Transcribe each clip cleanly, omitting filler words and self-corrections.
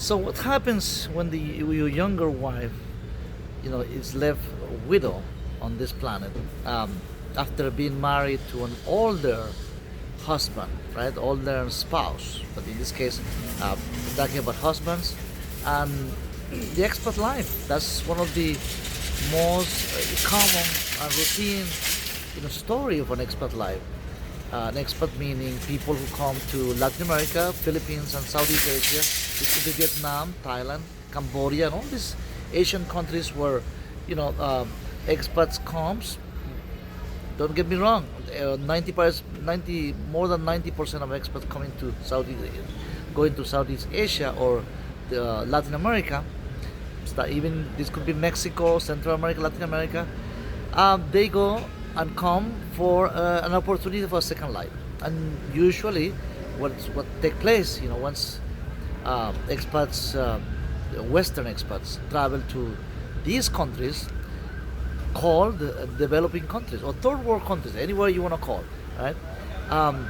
So what happens when your younger wife, is left a widow on this planet after being married to an older husband, right? Older spouse. But in this case, we're talking about husbands and the expat life. That's one of the most common and routine, story of an expat life. An expat meaning people who come to Latin America, Philippines, and Southeast Asia. This could be Vietnam, Thailand, Cambodia, and all these Asian countries where you know expats comes. Don't get me wrong. 90, more than 90% of expats coming to going to Southeast Asia or Latin America. Even this could be Mexico, Central America, Latin America. They go and come for an opportunity for a second life. And usually, what take place, once expats, Western expats, travel to these countries called developing countries or third world countries, anywhere you want to call, right? Um,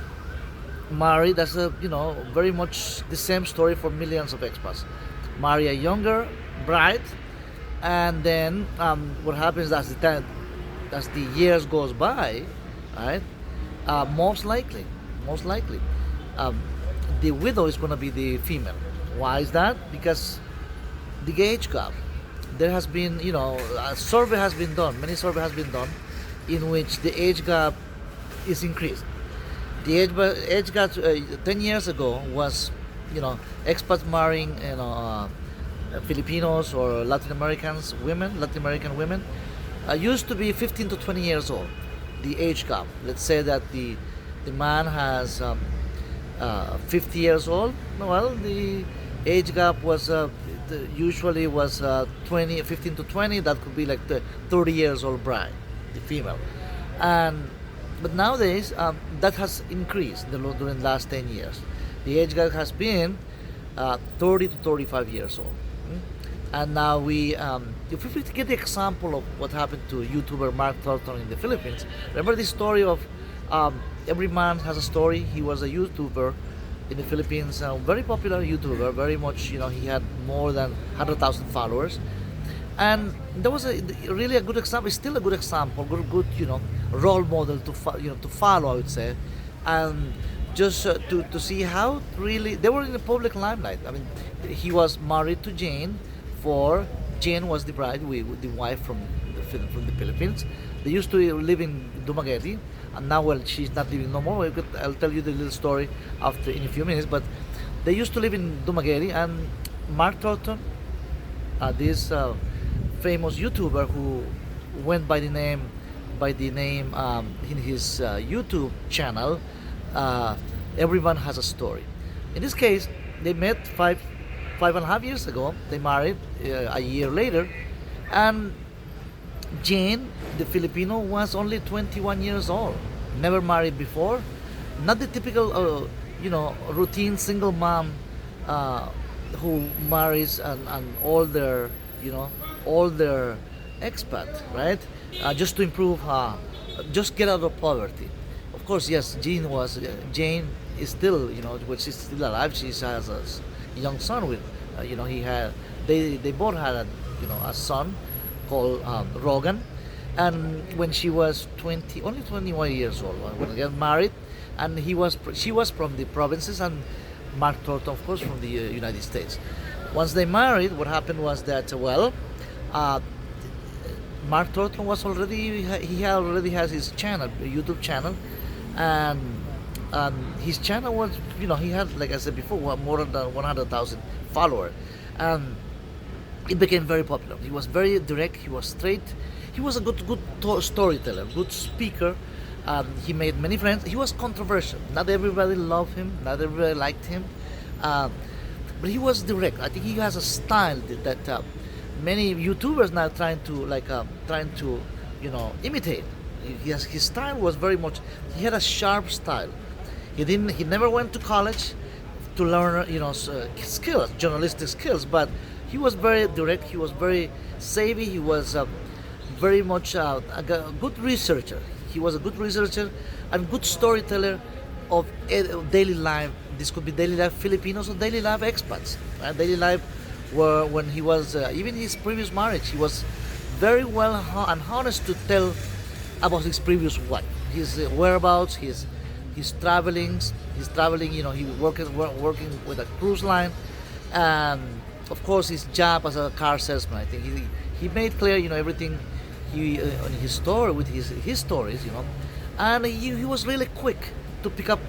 Marry, that's very much the same story for millions of expats. Marry a younger bride, and then what happens as the years goes by, right? Most likely, um, the widow is going to be the female. Why is that? Because the age gap. There has been, a survey has been done. Many survey has been done, in which the age gap is increased. The age gap 10 years ago was, expats marrying, Filipinos or Latin American women, used to be 15 to 20 years old. The age gap. Let's say that the man has 50 years old. Well, the age gap was usually was 15 to 20. That could be like the 30 years old bride, the female, and but nowadays that has increased during the last 10 years. The age gap has been 30 to 35 years old. And now if we get the example of what happened to YouTuber Mark Thornton in the Philippines, remember the story of every man has a story. He was a YouTuber in the Philippines, a very popular YouTuber, very much, he had more than 100,000 followers. And that was really a good example. It's still a good example, good, role model to follow, I would say, and just to see how really they were in the public limelight. I mean, he was married to Jane. For Jane was the bride, the wife from the Philippines. They used to live in Dumaguete, and now, well, she's not living no more. I'll tell you the little story after in a few minutes. But they used to live in Dumaguete, and Mark Thornton, this famous YouTuber who went by the name in his YouTube channel, everyone has a story. In this case, they met 5.5 years ago. They married a year later, and Jane, the Filipino, was only 21 years old, never married before, not the typical, routine single mom who marries an older expat, right? Just to improve, just get out of poverty. Of course, yes, Jane is still, when she's still alive, she has a young son with, he had, they both had a son called Rogan, and when she was only 21 years old, when they got married, and she was from the provinces, and Mark Thornton, of course, from the United States. Once they married, what happened was that, Mark Thornton already has his channel, a YouTube channel, and his channel was, he had, like I said before, more than 100,000 followers, and it became very popular. He was very direct. He was straight. He was a good storyteller, good speaker. He made many friends. He was controversial. Not everybody loved him. Not everybody liked him. But he was direct. I think he has a style that many YouTubers now trying to imitate. His style was very much. He had a sharp style. He never went to college to learn skills, journalistic skills, but he was very direct. He was very savvy. He was very much a good researcher. He was a good researcher and good storyteller of daily life this could be daily life Filipinos or daily life expats. Right? Daily life where when he was even his previous marriage, he was very well and honest to tell about his previous wife, his whereabouts, his travelings, his traveling. You know, he working with a cruise line, and of course his job as a car salesman. I think he made clear, you know, everything he on his story with his stories, you know, and he was really quick to pick up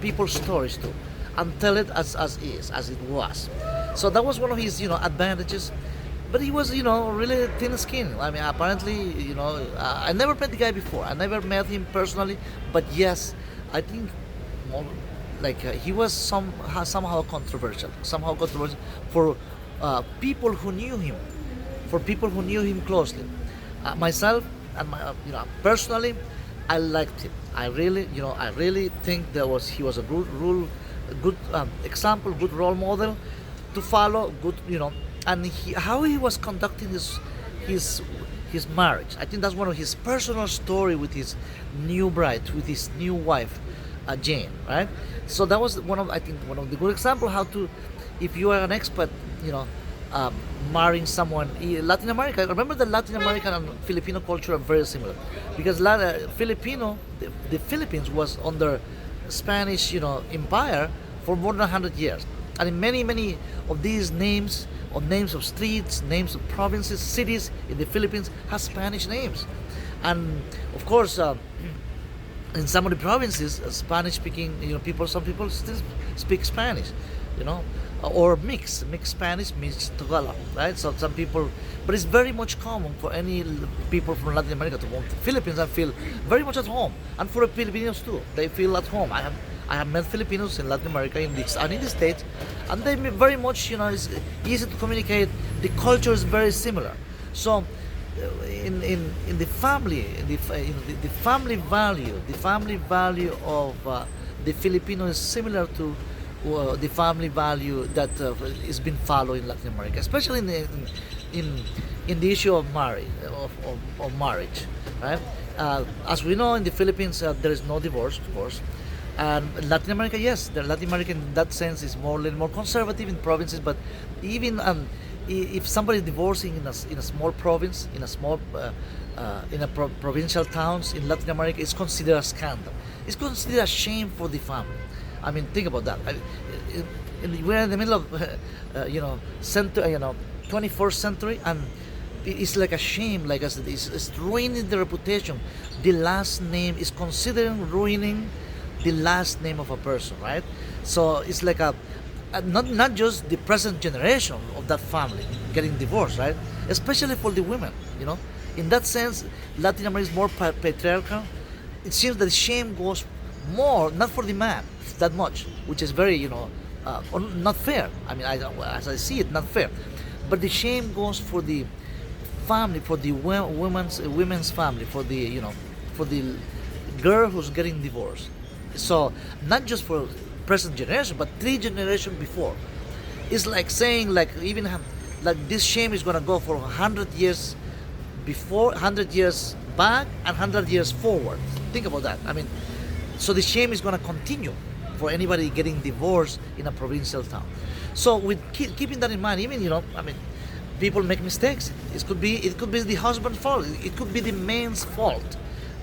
people's stories too, and tell it as is, as it was. So that was one of his, you know, advantages. But he was, you know, really thin skinned. I mean, apparently, you know, I never met the guy before. I never met him personally, but yes, I think more like he was somehow controversial for people who knew him, for people who knew him closely. Myself and you know, personally, I liked him. I really, you know, I really think he was a good example, good role model to follow. Good, you know, and how he was conducting his his marriage. I think that's one of his personal story with his new bride, with his new wife, Jane. Right. So that was I think one of the good example how to, if you are an expat, you know, um, marrying someone Latin America. Remember that Latin American and Filipino culture are very similar, because the Philippines was under Spanish, you know, empire for more than 100 years, and in many of these names, or names of streets, names of provinces, cities in the Philippines has Spanish names, and of course. In some of the provinces, Spanish-speaking, you know, some people still speak Spanish, you know, or mix Spanish, mix Tagalog, right? So some people, but it's very much common for any people from Latin America to come to the Philippines and feel very much at home, and for the Filipinos too, they feel at home. I have met Filipinos in Latin America in the States, and they very much, you know, it's easy to communicate. The culture is very similar, so. In the family, the family value of the Filipino is similar to the family value that is being followed in Latin America, especially in the issue of marriage, right? As we know, in the Philippines there is no divorce, of course, and Latin America, yes, the Latin America in that sense is a little more conservative in provinces, but even if somebody is divorcing in a small province, in a provincial towns in Latin America, it's considered a scandal. It's considered a shame for the family. I mean, think about that. We're in the middle of you know, 21st century, and it's like a shame. Like I said, it's ruining the reputation. The last name is considering ruining the last name of a person, right? So it's like not just the present generation of that family getting divorced, right? Especially for the women, you know. In that sense, Latin America is more patriarchal. It seems that the shame goes more not for the man that much, which is very, you know, not fair. I mean, as I see it, not fair. But the shame goes for the family, for the women's family, for the, you know, for the girl who's getting divorced. So not just for present generation, but 3 generations before. It's like saying, like, even like this shame is gonna go for 100 years before, 100 years back, and 100 years forward. Think about that. I mean, so the shame is gonna continue for anybody getting divorced in a provincial town. So with keeping that in mind, even, you know, I mean, people make mistakes. It could be the husband's fault. It could be the man's fault,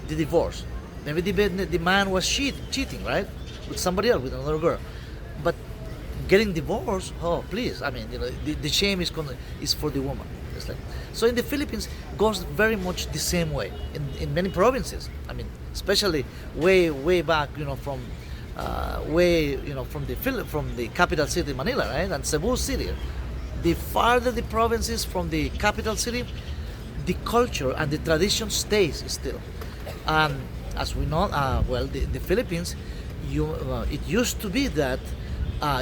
the divorce. Maybe the man was cheating, right, with somebody else, with another girl. But getting divorced, oh please, I mean, you know, the shame is for the woman. It's like, so in the Philippines goes very much the same way in many provinces. I mean, especially way back, you know, from from the capital city Manila, right, and Cebu City. The farther the provinces from the capital city, the culture and the tradition stays still. As we know, the Philippines, it used to be that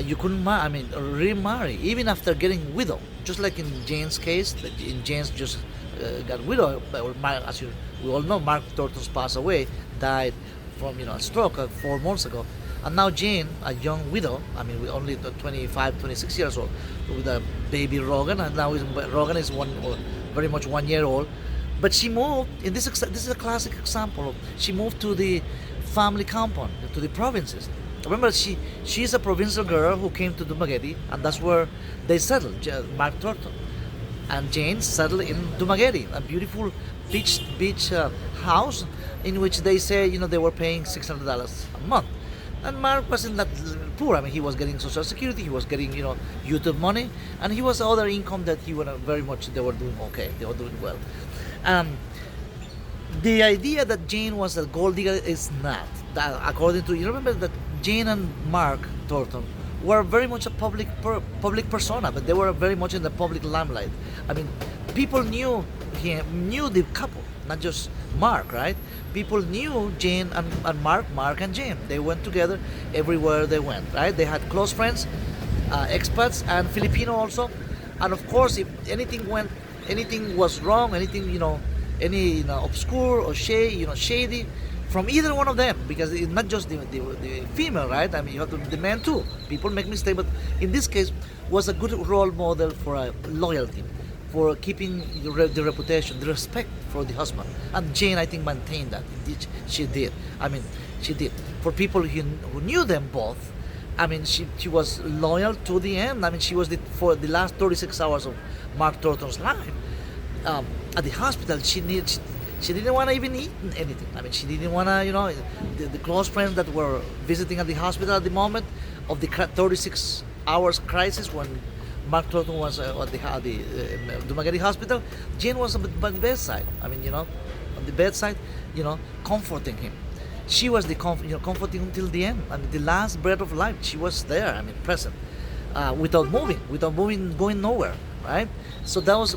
you couldn't remarry even after getting widowed. Just like in Jane's case, Jane's just got widowed. As we all know, Mark Tortos passed away, died from, you know, a stroke 4 months ago. And now Jane, a young widow, I mean, we only 25, 26 years old, with a baby Rogan, and now Rogan is very much 1 year old. But she moved. This is a classic example. She moved to the family compound, to the provinces, Remember, she's a provincial girl who came to Dumaguete, and that's where they settled. Mark Thornton and Jane settled in Dumaguete, a beautiful beach house in which they say they were paying $600 a month. And Mark wasn't that poor. I mean, he was getting Social Security, he was getting YouTube money, and he was other income that he were very much. They were doing okay. They were doing well. Um, the idea that Jane was a gold digger is not. That according to, you remember that Jane and Mark Thornton were very much a public persona, but they were very much in the public limelight. I mean, people knew the couple, not just Mark, right? People knew Jane and Mark and Jane. They went together everywhere they went, right? They had close friends, expats and Filipino also, and of course, if anything was wrong, anything any obscure or shady from either one of them, because it's not just the female, right? I mean, you have the man too. People make mistakes, but in this case, was a good role model for loyalty, for keeping the reputation, the respect for the husband. And Jane, I think, maintained that. She did. I mean, she did. For people who knew them both, I mean, she was loyal to the end. I mean, she was for the last 36 hours of Mark Thornton's life. At the hospital, she didn't want to even eat anything. I mean, she didn't want to, the close friends that were visiting at the hospital at the moment of the 36 hours crisis when Mark Thornton was at the Dumaguete Hospital. Jane was by the bedside. I mean, on the bedside, comforting him. She was the comforting until the end. I mean, the last breath of life, she was there. I mean, present, without moving, going nowhere, right? So that was,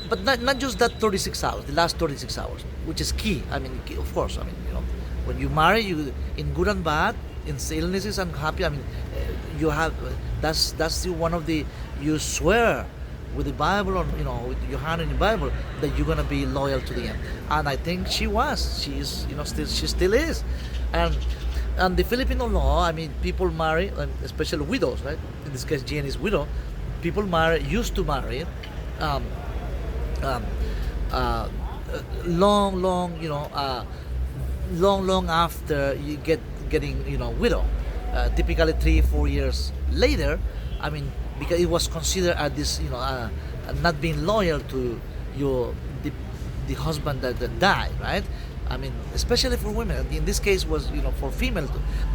but not just that 36 hours, the last 36 hours, which is key. I mean, of course, I mean, when you marry, you in good and bad, in illnesses and happy. I mean, you have that's one of the, you swear with the Bible, or with your hand in the Bible, that you're gonna be loyal to the end. And I think she was. She is, she still is. And the Filipino law, I mean, people marry, especially widows, right? In this case, Jane is widow. People used to marry. Um, uh, long, long after you getting widow, typically 3-4 years later. I mean, because it was considered as this, not being loyal to the husband that died, right? I mean, especially for women. In this case, was for female.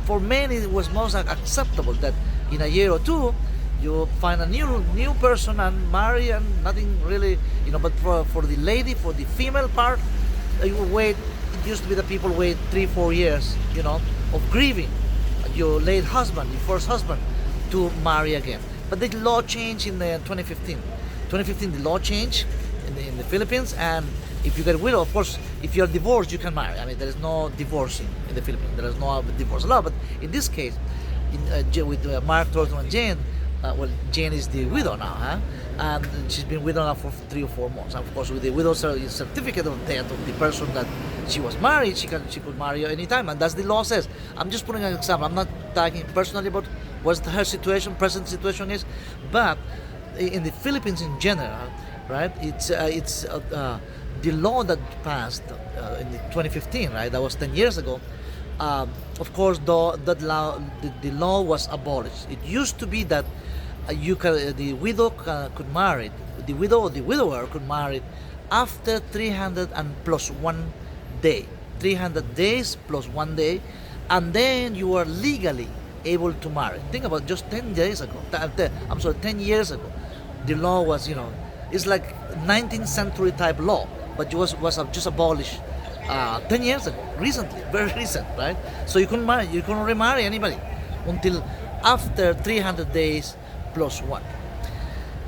For men, it was most acceptable that in a year or two, you find a new person and marry, and nothing really, But for the lady, for the female part, you wait. It used to be that people wait 3-4 years, of grieving your late husband, your first husband, to marry again. But the law changed in 2015. 2015, the law changed in the Philippines, and if you get widow, of course, if you're divorced, you can marry. I mean, there is no divorcing in the Philippines. There is no divorce law. But in this case, with Mark Thornton and Jane, Jane is the widow now, huh? And she's been widow now for 3 or 4 months. And of course, with the widow's certificate of death of the person that she was married, she could marry anytime, and that's the law says. I'm just putting an example. I'm not talking personally about what her situation, present situation is, but in the Philippines in general, right? It's the law that passed in 2015, right? That was 10 years ago. Of course, the law was abolished. It used to be that the widow could marry, the widow or the widower could marry after 300 and plus 1 day, 300 days plus 1 day, and then you are legally able to marry. Think about just 10 days ago. 10 years ago, the law was, it's like 19th century type law, but it was just abolished 10 years ago, recently, very recent, right? So you couldn't remarry anybody until after 300 days plus 1.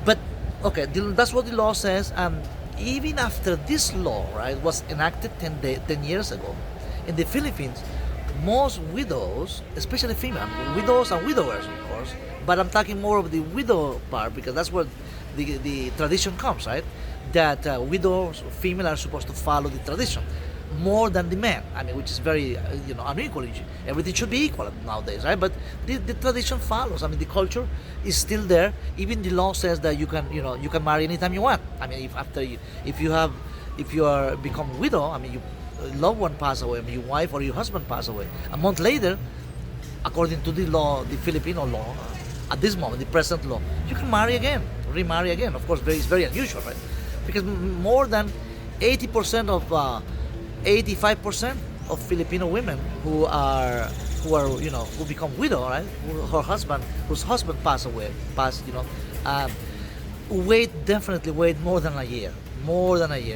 But okay, that's what the law says, and even after this law, right, was enacted 10 years ago, in the Philippines, most widows, especially female widows and widowers, of course, but I'm talking more of the widow part because that's where the tradition comes, right? That widows, female, are supposed to follow the tradition more than the men. I mean, which is very unequal. Everything should be equal nowadays, right? But the tradition follows. I mean, the culture is still there. Even the law says that you can marry anytime you want. I mean, if you are become widow, I mean, your loved one pass away, I mean, your wife or your husband pass away, a month later, according to the law, the Filipino law, at this moment, the present law, you can marry again, remarry again. Of course, it's very unusual, right? Because more than 80% of 85% of Filipino women who become widow, right? Whose husband passed, um, wait more than a year,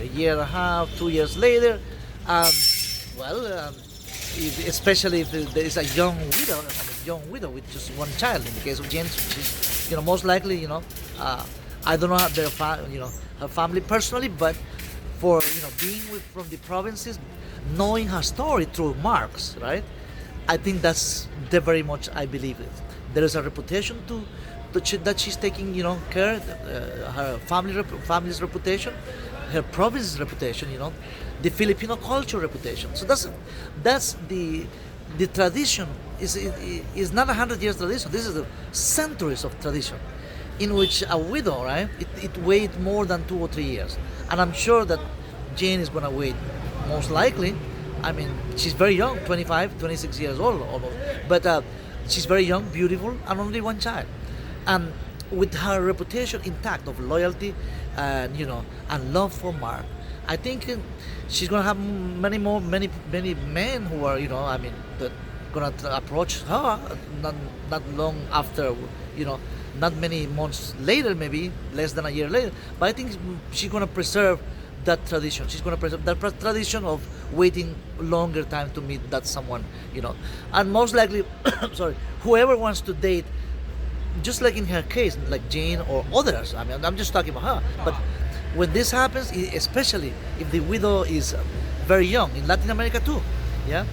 year and a half, 2 years later. Um, well, especially if there is a young widow with just one child. In the case of Jane, she's, most likely, I don't know her family personally, but for being from the provinces, knowing her story through Marx, right? I think that's very much I believe it. There is a reputation that she's taking care, her family's reputation, her province's reputation, the Filipino culture reputation. So that's the tradition is not 100 years tradition. This is the centuries of tradition, in which a widow, right? It wait more than 2 or 3 years, and I'm sure that Jane is gonna wait, most likely. I mean, she's very young, 25, 26 years old almost, but she's very young, beautiful, and only one child, and with her reputation intact of loyalty and love for Mark, I think she's gonna have many men who are that gonna approach her not long after, not many months later, maybe less than a year later. But I think she's gonna preserve that tradition. She's gonna preserve that tradition of waiting longer time to meet that someone, and most likely, sorry, whoever wants to date, just like in her case, like Jane or others. I mean, I'm just talking about her. But when this happens, especially if the widow is very young, in Latin America too, yeah,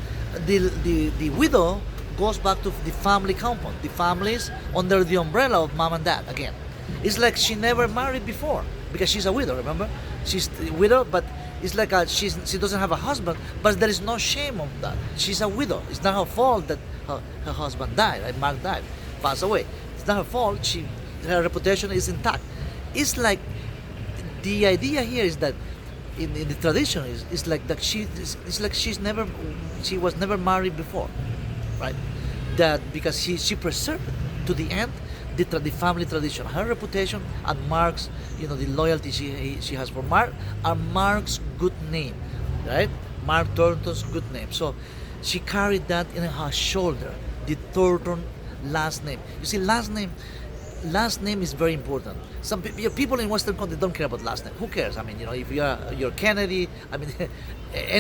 the widow goes back to the family compound. The families under the umbrella of mom and dad again. It's like she never married before because she's a widow. Remember, she's a widow, but it's like she doesn't have a husband, but there is no shame of that. She's a widow. It's not her fault that her husband died. Right? Mark died, passed away. It's not her fault. Her reputation is intact. It's like the idea here is that in the tradition is like that it's like she was never married before, right? That because she preserved to the end the family tradition, her reputation, and Mark's the loyalty she has for Mark, and Mark's good name, right? Mark Thornton's good name. So she carried that in her shoulder, the Thornton last name. You see, last name is very important. Some people in Western country don't care about last name. Who cares? I mean, if you're Kennedy, I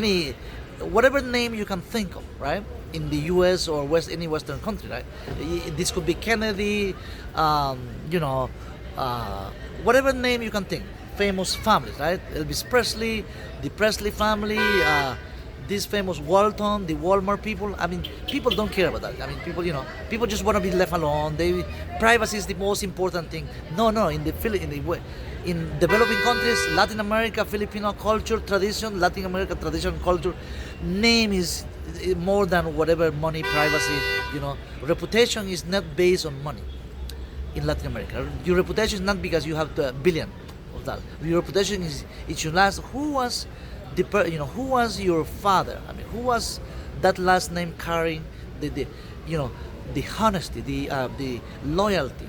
mean, whatever name you can think of, right? In the U.S. or any Western country, right? This could be Kennedy, whatever name you can think. Famous families, right? Elvis Presley, the Presley family, this famous Walton, the Walmart people. I mean, people don't care about that. I mean, people just want to be left alone. Privacy is the most important thing. No, in developing countries, Latin America, Filipino culture, tradition, Latin America tradition, culture, name is more than whatever money, privacy. Reputation is not based on money. In Latin America, your reputation is not because you have a billion of that. Your reputation is it should last. Who was who was your father? I mean, who was that last name carrying the honesty, the loyalty?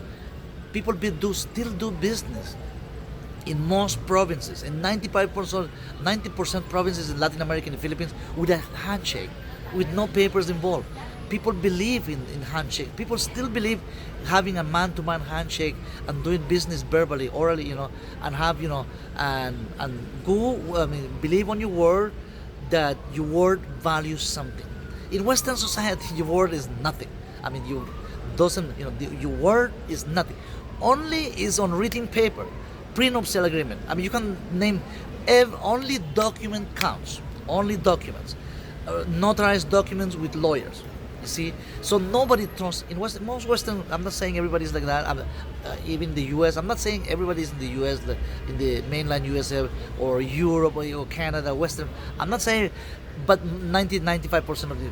People still do business in most provinces, in 90% provinces in Latin America and the Philippines, with a handshake, with no papers involved. People believe in handshake. People still believe having a man-to-man handshake and doing business verbally, orally, and have, and go. I mean, believe on your word that your word values something. In Western society, your word is nothing. I mean, your word is nothing. Only is on written paper, prenuptial agreement. I mean, you can name only document counts. Only documents, notarized documents with lawyers. See, so nobody trusts in most Western. I'm not saying everybody's like that. Even the U.S. I'm not saying everybody's in the U.S. in the mainland USA or Europe or Canada, Western. I'm not saying, but 95% of the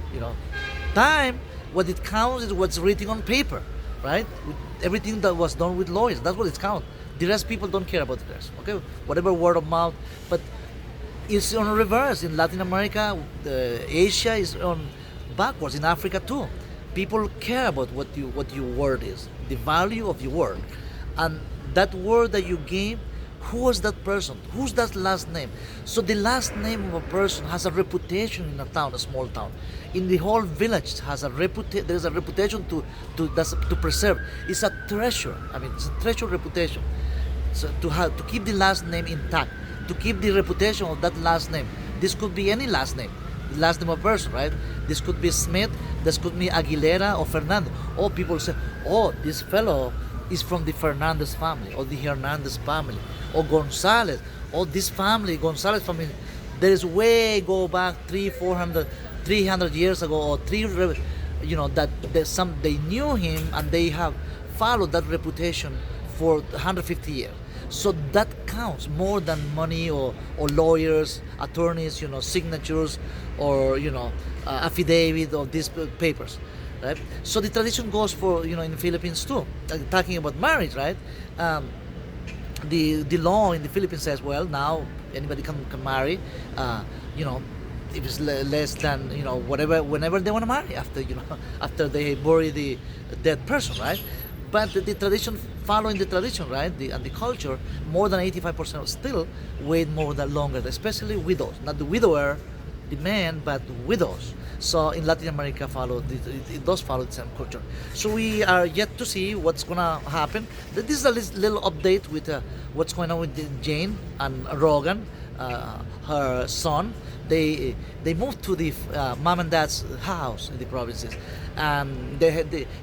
time, what it counts is what's written on paper, right? With everything that was done with lawyers. That's what it counts. The rest people don't care about the rest. Okay, whatever word of mouth, but it's on reverse in Latin America. Asia is on backwards, in Africa too. People care about what your word is, the value of your word, and that word that you gave. Who was that person? Who's that last name? So the last name of a person has a reputation in a town, a small town. In the whole village has a reputation. There's a reputation to preserve. It's a treasure. I mean, it's a treasure reputation. So to keep the last name intact, to keep the reputation of that last name. This could be any last name, the last name of a person, right? This could be Smith. This could be Aguilera or Fernando. Oh, people say, oh, this fellow is from the Fernandez family or the Hernandez family or Gonzalez or this family, Gonzalez family. There is way go back 300 years ago or that there's some they knew him and they have followed that reputation for 150 years. So that counts more than money or lawyers, attorneys, signatures or affidavit of these papers, right? So the tradition goes for in the Philippines too. Talking about marriage, right? The law in the Philippines says, well, now anybody can marry, if it's less than whatever whenever they want to marry after after they bury the dead person, right? But the tradition, following the tradition, right, and the culture, more than 85% still wait more than longer, especially widows, not the widower, the man, but widows. So in Latin America, it does follow the same culture. So we are yet to see what's gonna happen. This is a little update with what's going on with Jane and Rogan, her son. They moved to the mom and dad's house in the provinces, and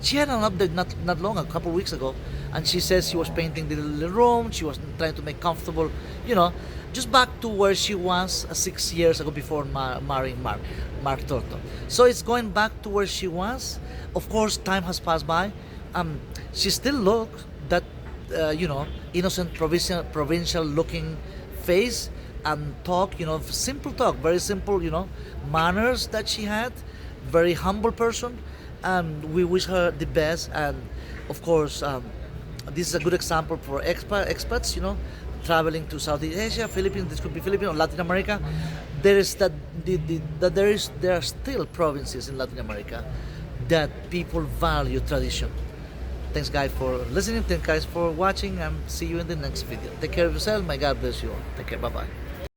she had an update not long, a couple of weeks ago, and she says she was painting the little room. She was trying to make comfortable, just back to where she was 6 years ago before marrying Mark Torto. So it's going back to where she was. Of course, time has passed by. She still looks that innocent provincial looking face and talk, simple talk, very simple, manners that she had, very humble person, and we wish her the best. And of course, this is a good example for expats, traveling to Southeast Asia, Philippines. This could be Philippines or Latin America. There is there are still provinces in Latin America that people value tradition. Thanks, guys, for listening. Thanks, guys, for watching, and see you in the next video. Take care of yourself. May God bless you all. Take care. Bye bye.